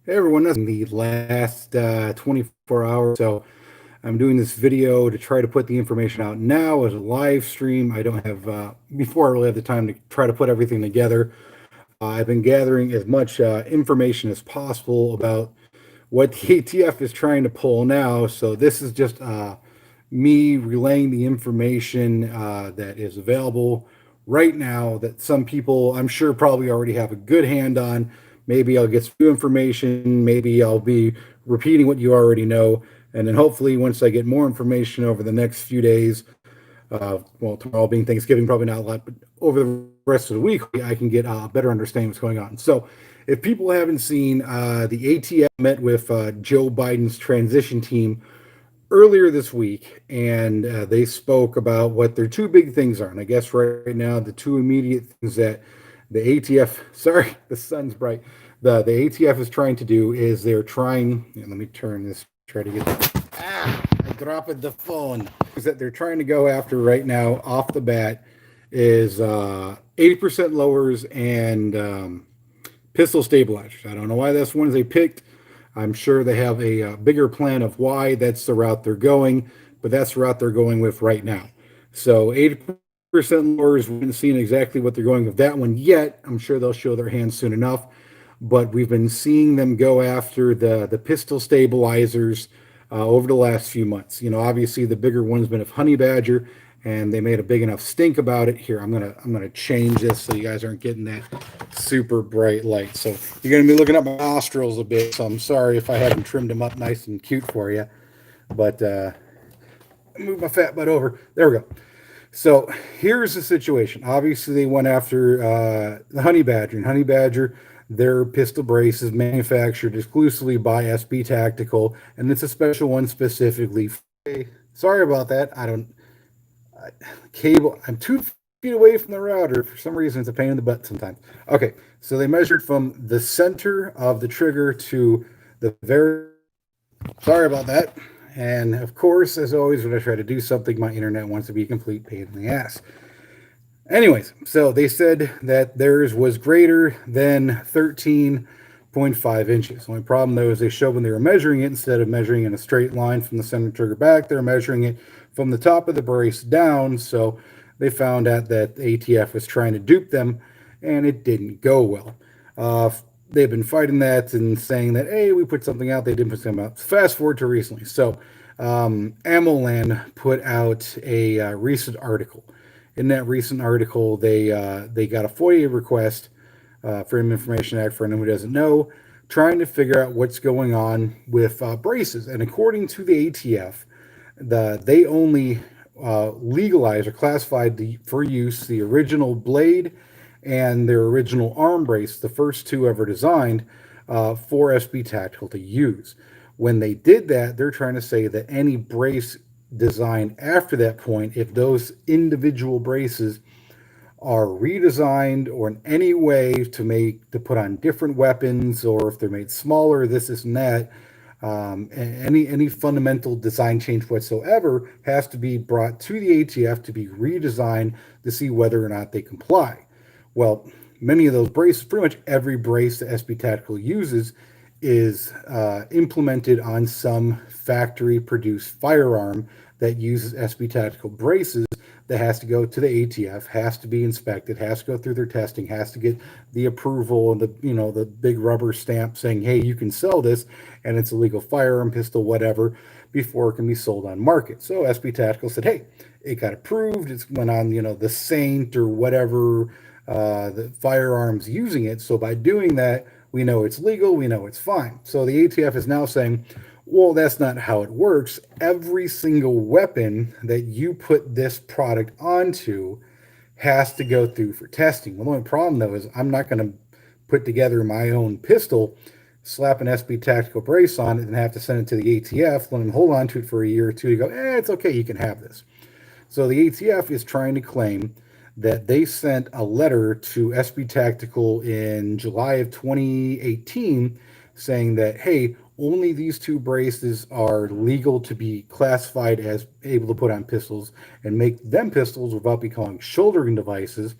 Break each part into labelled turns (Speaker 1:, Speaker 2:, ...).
Speaker 1: Hey everyone, that's in the last 24 hours. So I'm doing this video to try to put the information out now as a live stream. I don't have, before I really have the time to try to put everything together. I've been gathering as much information as possible about what the ATF is trying to pull now. So this is just me relaying the information that is available right now that some people I'm sure probably already have a good hand on. Maybe I'll get some new information. Maybe I'll be repeating what you already know. And then hopefully, once I get more information over the next few days, well, tomorrow being Thanksgiving, probably not a lot, but over the rest of the week, I can get a better understanding what's going on. So, if people haven't seen, the ATF met with Joe Biden's transition team earlier this week, and they spoke about what their two big things are. And I guess right now, the two immediate things that the ATF, sorry, the sun's bright, the ATF is trying to do is they're trying, let me turn this, try to get, I dropped the phone, is that they're trying to go after right now off the bat is 80% lowers and pistol stabilizers. I don't know why that's ones they picked. I'm sure they have a bigger plan of why that's the route they're going, but that's the route they're going with right now. So 80% lowers, we haven't seen exactly what they're going with that one yet. I'm sure they'll show their hands soon enough. But we've been seeing them go after the pistol stabilizers over the last few months. You know, obviously the bigger one's been of Honey Badger, and they made a big enough stink about it. Here, I'm gonna change this so you guys aren't getting that super bright light. So you're gonna be looking at my nostrils a bit. So I'm sorry if I haven't trimmed them up nice and cute for you, but move my fat butt over. There we go. So here's the situation. Obviously, they went after the Honey Badger, and Honey Badger, their pistol brace is manufactured exclusively by SB Tactical, and it's a special one specifically. Sorry about that. I don't cable. I'm 2 feet away from the router. For some reason, it's a pain in the butt sometimes. Okay, so they measured from the center of the trigger to the very. Sorry about that. And of course, as always, when I try to do something, my internet wants to be a complete pain in the ass. Anyways, so they said that theirs was greater than 13.5 inches. The only problem though is they showed when they were measuring it, instead of measuring in a straight line from the center trigger back, they're measuring it from the top of the brace down. So they found out that the ATF was trying to dupe them, and it didn't go well. Uh, they've been fighting that and saying that, hey, we put something out, they didn't put something out. Fast forward to recently. So AMOLAN put out a recent article. In that recent article, they got a FOIA request, Freedom of Information Act for anyone who doesn't know, trying to figure out what's going on with braces. And according to the ATF, they only legalized or classified for use the original blade and their original arm brace, the first two ever designed for SB Tactical to use. When they did that, they're trying to say that any brace designed after that point, if those individual braces are redesigned or in any way to put on different weapons, or if they're made smaller, this and that, any fundamental design change whatsoever has to be brought to the ATF to be redesigned to see whether or not they comply. Well, many of those braces, pretty much every brace that SB Tactical uses, is implemented on some factory produced firearm that uses SB Tactical braces, that has to go to the ATF, has to be inspected, has to go through their testing, has to get the approval and the big rubber stamp saying, hey, you can sell this, and it's a legal firearm, pistol, whatever, before it can be sold on market. So SB Tactical said, hey, it got approved. It's went on, the Saint or whatever, the firearms using it. So by doing that, we know it's legal. We know it's fine. So the ATF is now saying, well, that's not how it works. Every single weapon that you put this product onto has to go through for testing. Well, the only problem though is I'm not going to put together my own pistol, slap an SB Tactical brace on it, and have to send it to the ATF, let them hold on to it for a year or two to go, it's okay, you can have this. So the ATF is trying to claim that they sent a letter to SB Tactical in July of 2018 saying that, hey, only these two braces are legal to be classified as able to put on pistols and make them pistols without becoming shouldering devices.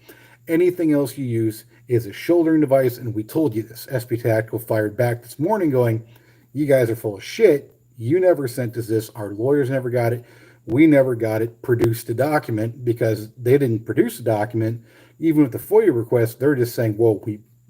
Speaker 1: Anything else you use is a shouldering device, and we told you this. SB Tactical fired back this morning going, you guys are full of shit. You never sent us this. Our lawyers never got it. We never got it. Produced a document, because they didn't produce a document. Even with the FOIA request, they're just saying, well,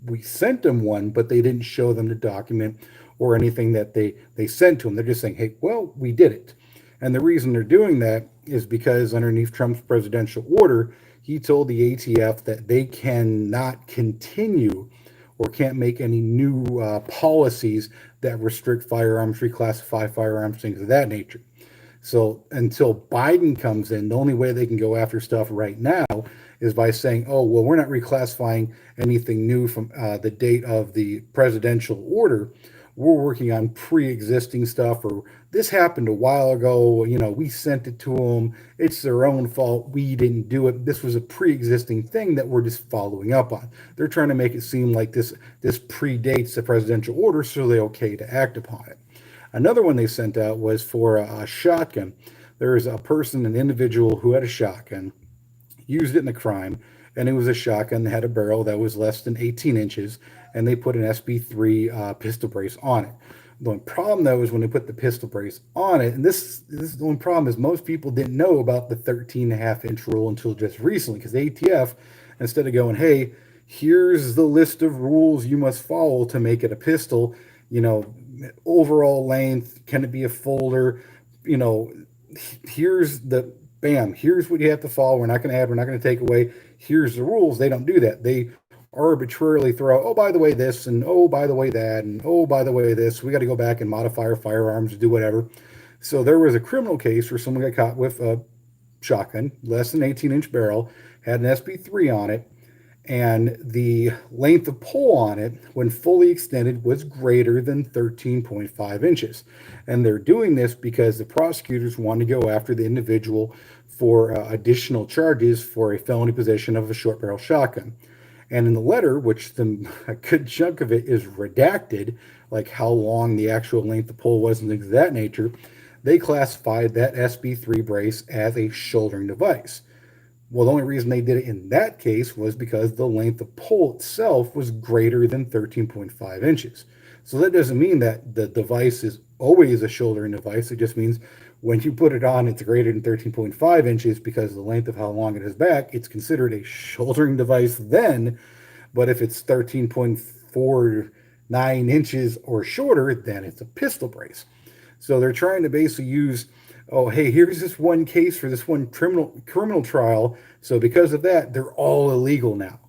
Speaker 1: we sent them one, but they didn't show them the document or anything that they sent to them. They're just saying, hey, well, we did it. And the reason they're doing that is because underneath Trump's presidential order, he told the ATF that they cannot continue or can't make any new policies that restrict firearms, reclassify firearms, things of that nature. So until Biden comes in, the only way they can go after stuff right now is by saying, oh, well, we're not reclassifying anything new from the date of the presidential order. We're working on pre-existing stuff, or this happened a while ago. You know, we sent it to them. It's their own fault. We didn't do it. This was a pre-existing thing that we're just following up on. They're trying to make it seem like this predates the presidential order, so they're okay to act upon it. Another one they sent out was for a shotgun. There's a person, an individual who had a shotgun, used it in a crime, and it was a shotgun that had a barrel that was less than 18 inches, and they put an SB3 pistol brace on it. The only problem, though, is when they put the pistol brace on it, and this is the only problem, is most people didn't know about the 13.5-inch rule until just recently, because the ATF, instead of going, hey, here's the list of rules you must follow to make it a pistol, you know, overall length, can it be a folder, you know, here's the bam, here's what you have to follow. We're not going to add, we're not going to take away. Here's the rules. They don't do that. They arbitrarily throw, oh, by the way, this, and oh, by the way, that, and oh, by the way, this. We got to go back and modify our firearms, do whatever. So there was a criminal case where someone got caught with a shotgun, less than 18-inch barrel, had an SB3 on it, and the length of pull on it, when fully extended, was greater than 13.5 inches. And they're doing this because the prosecutors want to go after the individual for additional charges for a felony possession of a short barrel shotgun. And in the letter, which a good chunk of it is redacted, like how long the actual length of pull was and things of that nature, they classified that SB3 brace as a shouldering device. Well, the only reason they did it in that case was because the length of pull itself was greater than 13.5 inches. So that doesn't mean that the device is always a shouldering device. It just means when you put it on, it's greater than 13.5 inches because of the length of how long it is back. It's considered a shouldering device then. But if it's 13.49 inches or shorter, then it's a pistol brace. So they're trying to basically use, oh, hey, here's this one case for this one criminal trial. So because of that, they're all illegal now.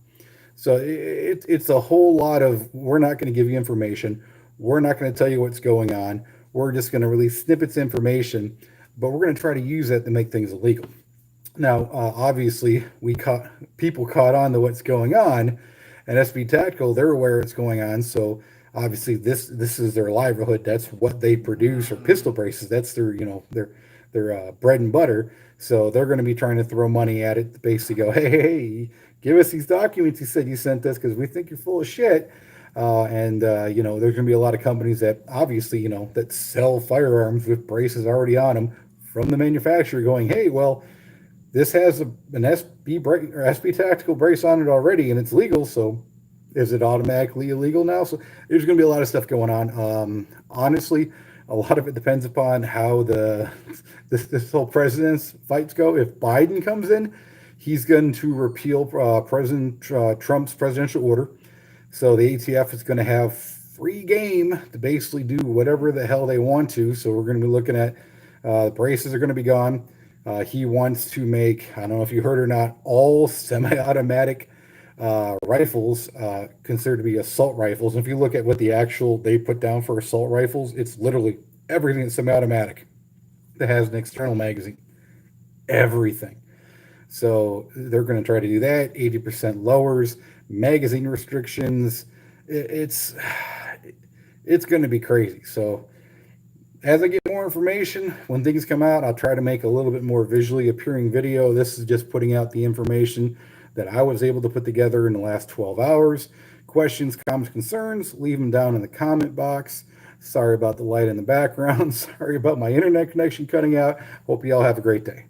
Speaker 1: So it's a whole lot of, we're not going to give you information. We're not going to tell you what's going on. We're just going to release snippets of information, but we're going to try to use that to make things illegal. Now, obviously, people caught on to what's going on, and SB Tactical, they're aware what's going on. So obviously, this is their livelihood. That's what they produce, or pistol braces. That's their, you know, their bread and butter. So they're going to be trying to throw money at it to basically go, hey, give us these documents you said you sent us because we think you're full of shit. You know, there's going to be a lot of companies that obviously, you know, that sell firearms with braces already on them from the manufacturer going, hey, well, this has an SB Tactical brace on it already and it's legal. So is it automatically illegal now? So there's going to be a lot of stuff going on. Honestly, a lot of it depends upon how this whole president's fights go. If Biden comes in, he's going to repeal President Trump's presidential order. So the ATF is going to have free game to basically do whatever the hell they want to. So we're going to be looking at braces are going to be gone. He wants to make, I don't know if you heard or not, all semi-automatic rifles considered to be assault rifles. And if you look at what the actual they put down for assault rifles, it's literally everything that's semi-automatic that has an external magazine. Everything. So they're going to try to do that. 80% lowers, magazine restrictions. It's going to be crazy. So as I get more information, when things come out, I'll try to make a little bit more visually appearing video. This is just putting out the information that I was able to put together in the last 12 hours. Questions, comments, concerns, leave them down in the comment box. Sorry about the light in the background. Sorry about my internet connection cutting out. Hope you all have a great day.